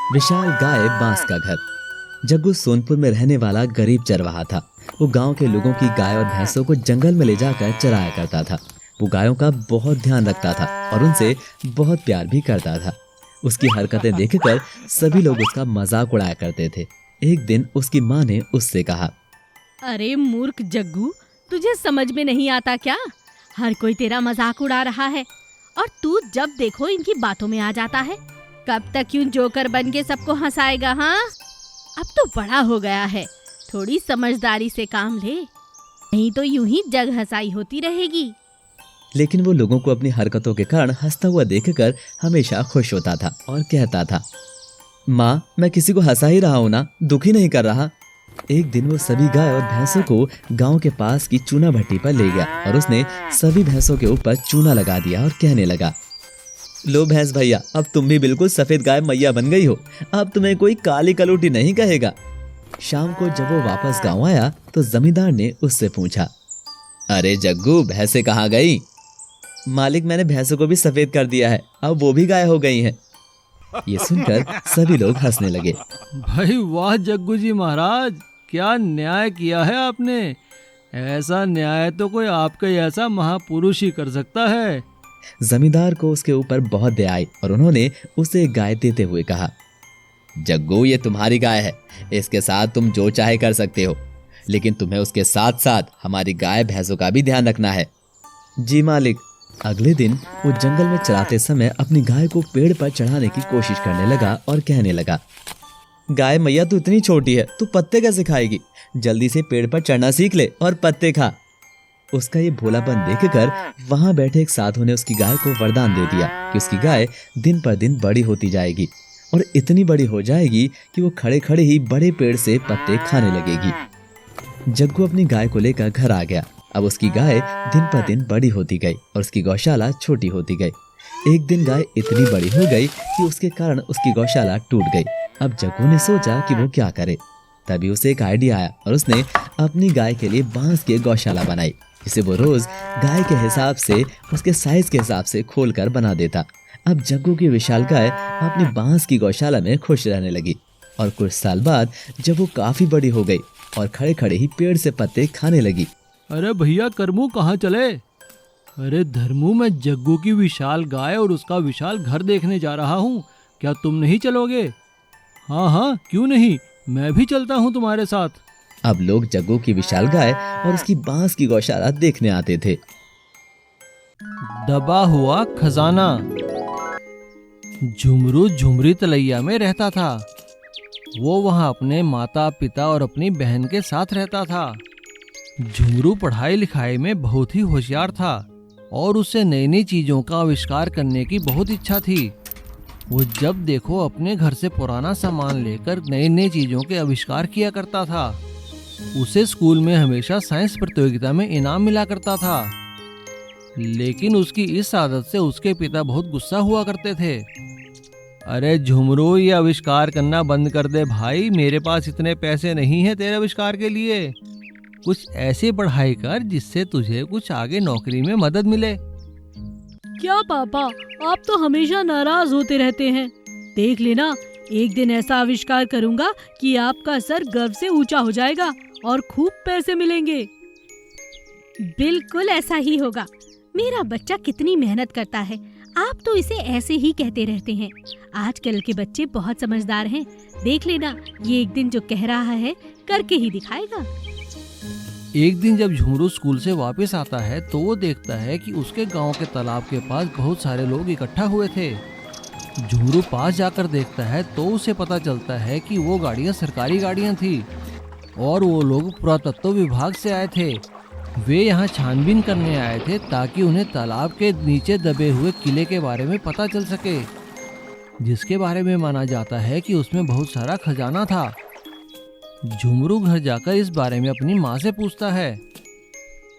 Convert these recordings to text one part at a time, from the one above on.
विशाल गाय बांस का घर। जग्गू सोनपुर में रहने वाला गरीब चरवाहा था। वो गांव के लोगों की गाय और भैंसों को जंगल में ले जाकर चराया करता था। वो गायों का बहुत ध्यान रखता था और उनसे बहुत प्यार भी करता था। उसकी हरकतें देखकर सभी लोग उसका मजाक उड़ाया करते थे। एक दिन उसकी माँ ने उससे कहा, अरे मूर्ख जग्गू, तुझे समझ में नहीं आता क्या? हर कोई तेरा मजाक उड़ा रहा है और तू जब देखो इनकी बातों में आ जाता है। कब तक यूं जोकर बन के सबको हंसाएगा? हाँ, अब तो बड़ा हो गया है, थोड़ी समझदारी से काम ले, नहीं तो यूं ही जग हंसाई होती रहेगी। लेकिन वो लोगों को अपनी हरकतों के कारण हंसता हुआ देखकर हमेशा खुश होता था और कहता था, माँ, मैं किसी को हंसा ही रहा हूँ ना, दुखी नहीं कर रहा। एक दिन वो सभी गाय और भैंसों को गांव के पास की चूना भट्टी पर ले गया और उसने सभी भैंसों के ऊपर चूना लगा दिया और कहने लगा, लो भैंस भैया, अब तुम भी बिल्कुल सफेद गाय मैया बन गई हो। अब तुम्हें कोई काली कलूटी नहीं कहेगा। शाम को जब वो वापस गांव आया तो जमींदार ने उससे पूछा, अरे जग्गू, भैंसे कहाँ गई? मालिक, मैंने भैंसों को भी सफेद कर दिया है, अब वो भी गाय हो गई हैं। ये सुनकर सभी लोग हंसने लगे। भाई वाह जग्गू जी महाराज, क्या न्याय किया है आपने। ऐसा न्याय तो कोई आपका ऐसा महापुरुष ही कर सकता है। जमींदार को उसके ऊपर बहुत दया आई और उन्होंने उसे एक गाय देते हुए कहा, जग्गू, ये तुम्हारी गाय है, इसके साथ तुम जो चाहे कर सकते हो, लेकिन तुम्हें उसके साथ साथ हमारी गाय भैंसों का भी ध्यान रखना है। जी मालिक। अगले दिन वो जंगल में चराते समय अपनी गाय को पेड़ पर चढ़ाने की कोशिश करने लगा और कहने लगा, गाय मैया, तू इतनी छोटी है, तू पत्ते कैसे खाएगी? जल्दी से पेड़ पर चढ़ना सीख ले और पत्ते खा। उसका ये भोलापन देखकर वहां बैठे एक साधु ने उसकी गाय को वरदान दे दिया कि उसकी गाय दिन पर दिन बड़ी होती जाएगी और इतनी बड़ी हो जाएगी कि वो खड़े खड़े ही बड़े पेड़ से पत्ते खाने लगेगी। जग्गू अपनी गाय को लेकर घर आ गया। अब उसकी गाय दिन पर दिन बड़ी होती गई और उसकी गौशाला छोटी होती गई। एक दिन गाय इतनी बड़ी हो गई कि उसके कारण उसकी गौशाला टूट गई। अब जग्गू ने सोचा कि वो क्या करे। तभी उसे एक आइडिया आया और उसने अपनी गाय के लिए बांस की गौशाला बनाई, जिसे वो रोज गाय के हिसाब से, उसके साइज के हिसाब से खोलकर बना देता। अब जग्गू की विशाल गाय अपनी बांस की गौशाला में खुश रहने लगी और कुछ साल बाद जब वो काफी बड़ी हो गई और खड़े खड़े ही पेड़ से पत्ते खाने लगी। अरे भैया करमू, कहाँ चले? अरे धर्मू, मैं जग्गू की विशाल गाय और उसका विशाल घर देखने जा रहा हूँ, क्या तुम नहीं चलोगे? हाँ हाँ, क्यों नहीं, मैं भी चलता हूँ तुम्हारे साथ। अब लोग जग्गू की विशाल गाय और उसकी बांस की गौशाला देखने आते थे। दबा हुआ खजाना। झुमरू झुमरी तलैया में रहता था। वो वहाँ अपने माता पिता और अपनी बहन के साथ रहता था। झुमरू पढ़ाई लिखाई में बहुत ही होशियार था और उसे नई नई चीजों का आविष्कार करने की बहुत इच्छा थी। वो जब देखो अपने घर से पुराना सामान लेकर नई नई चीजों के आविष्कार किया करता था। उसे स्कूल में हमेशा साइंस प्रतियोगिता में इनाम मिला करता था। लेकिन उसकी इस आदत से उसके पिता बहुत गुस्सा हुआ करते थे। अरे झुमरू, ये आविष्कार करना बंद कर दे भाई, मेरे पास इतने पैसे नहीं है तेरे आविष्कार के लिए। कुछ ऐसी पढ़ाई कर जिससे तुझे कुछ आगे नौकरी में मदद मिले। क्या पापा, आप तो हमेशा नाराज होते रहते हैं। देख लेना, एक दिन ऐसा आविष्कार करूंगा कि आपका सर गर्व से ऊंचा हो जाएगा और खूब पैसे मिलेंगे। बिल्कुल ऐसा ही होगा। मेरा बच्चा कितनी मेहनत करता है, आप तो इसे ऐसे ही कहते रहते हैं। आजकल के बच्चे बहुत समझदार हैं। देख लेना, ये एक दिन जो कह रहा है करके ही दिखाएगा। एक दिन जब झुमरू स्कूल से वापस आता है तो वो देखता है कि उसके गांव के तालाब के पास बहुत सारे लोग इकट्ठा हुए थे। झुमरू पास जाकर देखता है तो उसे पता चलता है कि वो गाड़ियां सरकारी गाड़ियां थी और वो लोग पुरातत्व विभाग से आए थे। वे यहाँ छानबीन करने आए थे ताकि उन्हें तालाब के नीचे दबे हुए किले के बारे में पता चल सके, जिसके बारे में माना जाता है कि उसमें बहुत सारा खजाना था। झुमरू घर जाकर इस बारे में अपनी माँ से पूछता है,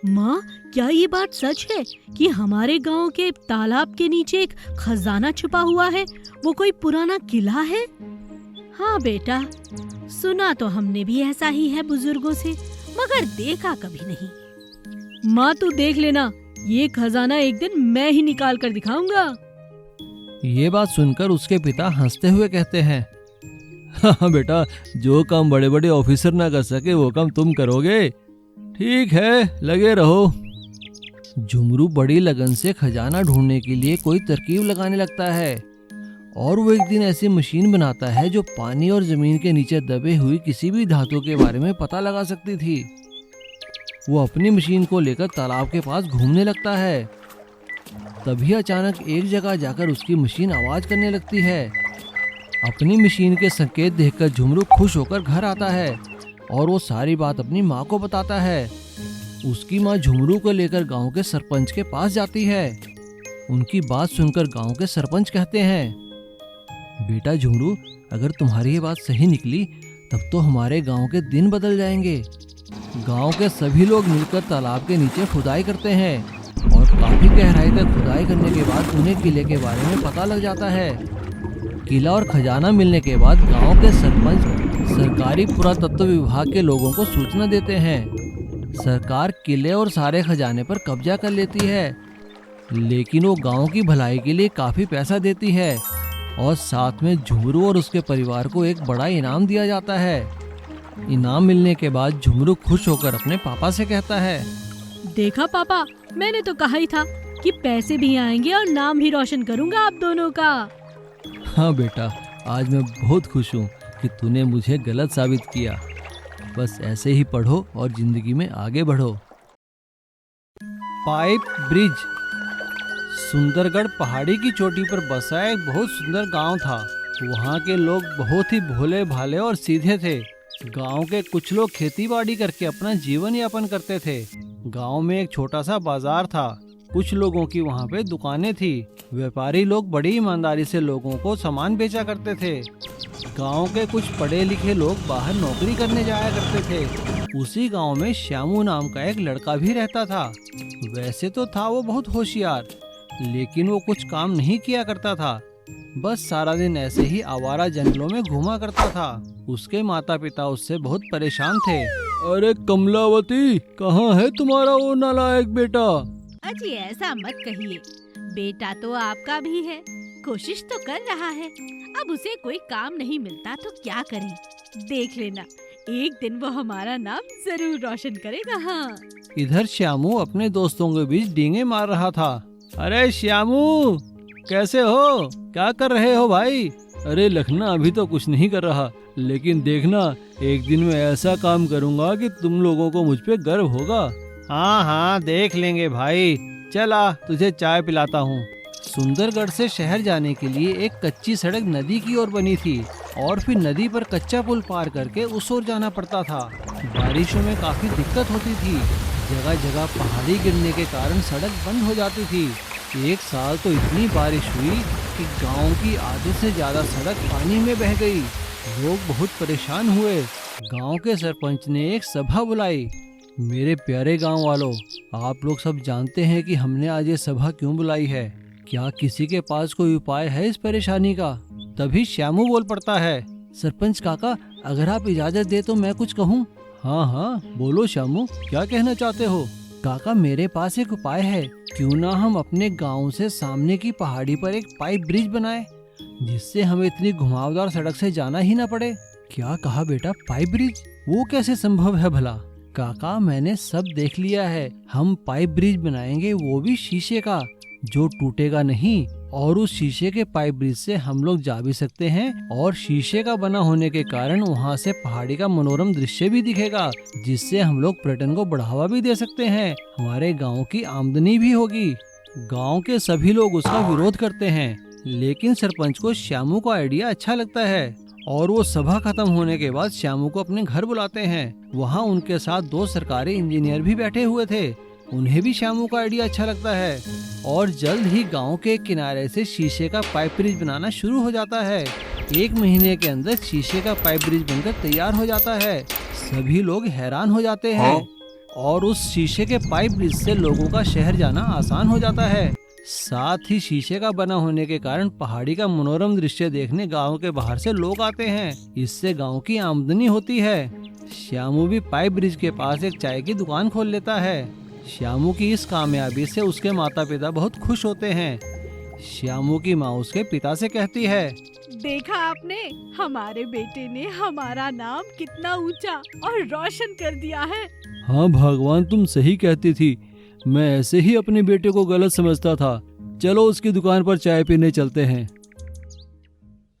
माँ, क्या ये बात सच है कि हमारे गांव के तालाब के नीचे एक खजाना छुपा हुआ है? वो कोई पुराना किला है? हाँ बेटा, सुना तो हमने भी ऐसा ही है बुजुर्गों से, मगर देखा कभी नहीं। माँ, तू देख लेना, ये खजाना एक दिन मैं ही निकाल कर दिखाऊंगा। ये बात सुनकर उसके पिता हंसते हुए कहते हैं, हाँ बेटा, जो काम बड़े बड़े ऑफिसर ना कर सके वो काम तुम करोगे। ठीक है, लगे रहो। झुमरू बड़ी लगन से खजाना ढूंढने के लिए कोई तरकीब लगाने लगता है और वो एक दिन ऐसी मशीन बनाता है जो पानी और जमीन के नीचे दबे हुई किसी भी धातु के बारे में पता लगा सकती थी। वो अपनी मशीन को लेकर तालाब के पास घूमने लगता है। तभी अचानक एक जगह जाकर उसकी मशीन आवाज करने लगती है। अपनी मशीन के संकेत देखकर झुमरू खुश होकर घर आता है और वो सारी बात अपनी माँ को बताता है। उसकी माँ झुमरू को लेकर गांव के सरपंच के पास जाती है। उनकी बात सुनकर गांव के सरपंच कहते हैं, बेटा झुमरू, अगर तुम्हारी ये बात सही निकली तब तो हमारे गांव के दिन बदल जाएंगे। गांव के सभी लोग मिलकर तालाब के नीचे खुदाई करते हैं और काफी गहराई तक खुदाई करने के बाद उन्हें किले के बारे में पता लग जाता है। किला और खजाना मिलने के बाद गांव के सरपंच सरकारी पुरातत्व विभाग के लोगों को सूचना देते हैं। सरकार किले और सारे खजाने पर कब्जा कर लेती है, लेकिन वो गांव की भलाई के लिए काफी पैसा देती है और साथ में झुमरू और उसके परिवार को एक बड़ा इनाम दिया जाता है। इनाम मिलने के बाद झुमरू खुश होकर अपने पापा से कहता है, देखा पापा, मैंने तो कहा ही था कि पैसे भी आएंगे और नाम भी रोशन करूंगा आप दोनों का। हाँ बेटा, आज मैं बहुत खुश हूँ कि तूने मुझे गलत साबित किया। बस ऐसे ही पढ़ो और जिंदगी में आगे बढ़ो। Pipe bridge. सुंदरगढ़ पहाड़ी की चोटी पर बसा एक बहुत सुंदर गांव था। वहाँ के लोग बहुत ही भोले भाले और सीधे थे। गांव के कुछ लोग खेती बाड़ी करके अपना जीवन यापन करते थे। गांव में एक छोटा सा बाजार था। कुछ लोगों की वहाँ पे दुकानें थी। व्यापारी लोग बड़ी ईमानदारी से लोगों को सामान बेचा करते थे। गांव के कुछ पढ़े लिखे लोग बाहर नौकरी करने जाया करते थे। उसी गांव में श्यामू नाम का एक लड़का भी रहता था। वैसे तो था वो बहुत होशियार, लेकिन वो कुछ काम नहीं किया करता था। बस सारा दिन ऐसे ही आवारा जंगलों में घूमा करता था। उसके माता पिता उससे बहुत परेशान थे। अरे कमलावती, कहाँ है तुम्हारा वो नालायक बेटा? अजी ऐसा मत कहिए, बेटा तो आपका भी है, कोशिश तो कर रहा है। अब उसे कोई काम नहीं मिलता तो क्या करे। देख लेना, एक दिन वो हमारा नाम जरूर रोशन करेगा। हाँ। इधर श्यामू अपने दोस्तों के बीच डींगे मार रहा था। अरे श्यामू, कैसे हो? क्या कर रहे हो भाई? अरे लखना, अभी तो कुछ नहीं कर रहा, लेकिन देखना एक दिन मैं ऐसा काम करूंगा कि तुम लोगों को मुझ पे गर्व होगा। हाँ हाँ, देख लेंगे भाई। चला, तुझे चाय पिलाता हूँ। सुंदरगढ़ से शहर जाने के लिए एक कच्ची सड़क नदी की ओर बनी थी और फिर नदी पर कच्चा पुल पार करके उस ओर जाना पड़ता था। बारिशों में काफी दिक्कत होती थी। जगह जगह पहाड़ी गिरने के कारण सड़क बंद हो जाती थी। एक साल तो इतनी बारिश हुई कि गांव की आधे से ज्यादा सड़क पानी में बह गई। लोग बहुत परेशान हुए। गांव के सरपंच ने एक सभा बुलाई। मेरे प्यारे गांव वालों, आप लोग सब जानते हैं कि हमने आज ये सभा क्यों बुलाई है। क्या किसी के पास कोई उपाय है इस परेशानी का? तभी श्यामू बोल पड़ता है, सरपंच काका, अगर आप इजाजत दे तो मैं कुछ कहूँ। हाँ हाँ, बोलो श्यामू, क्या कहना चाहते हो? काका, मेरे पास एक उपाय है। क्यों ना हम अपने गांव से सामने की पहाड़ी पर एक पाइप ब्रिज बनाएं, जिससे हमें इतनी घुमावदार सड़क से जाना ही ना पड़े। क्या कहा बेटा, पाइप ब्रिज? वो कैसे संभव है भला? काका, मैंने सब देख लिया है। हम पाइप ब्रिज बनाएंगे, वो भी शीशे का, जो टूटेगा नहीं। और उस शीशे के पाइप ब्रिज से हम लोग जा भी सकते हैं और शीशे का बना होने के कारण वहाँ से पहाड़ी का मनोरम दृश्य भी दिखेगा, जिससे हम लोग पर्यटन को बढ़ावा भी दे सकते हैं। हमारे गांव की आमदनी भी होगी। गांव के सभी लोग उसका विरोध करते हैं, लेकिन सरपंच को श्यामू का आइडिया अच्छा लगता है और वो सभा खत्म होने के बाद श्यामू को अपने घर बुलाते हैं। वहाँ उनके साथ 2 सरकारी इंजीनियर भी बैठे हुए थे। उन्हें भी श्यामू का आइडिया अच्छा लगता है और जल्द ही गांव के किनारे से शीशे का पाइप ब्रिज बनाना शुरू हो जाता है। 1 महीने के अंदर शीशे का पाइप ब्रिज बनकर तैयार हो जाता है। सभी लोग हैरान हो जाते हैं और उस शीशे के पाइप ब्रिज से लोगों का शहर जाना आसान हो जाता है। साथ ही शीशे का बना होने के कारण पहाड़ी का मनोरम दृश्य देखने गांव के बाहर से लोग आते हैं। इससे गांव की आमदनी होती है। श्यामू भी पाइप ब्रिज के पास एक चाय की दुकान खोल लेता है। श्यामू की इस कामयाबी से उसके माता पिता बहुत खुश होते हैं। श्यामू की माँ उसके पिता से कहती है, देखा आपने, हमारे बेटे ने हमारा नाम कितना ऊंचा और रोशन कर दिया है। हाँ भगवान, तुम सही कहती थी। मैं ऐसे ही अपने बेटे को गलत समझता था। चलो उसकी दुकान पर चाय पीने चलते हैं।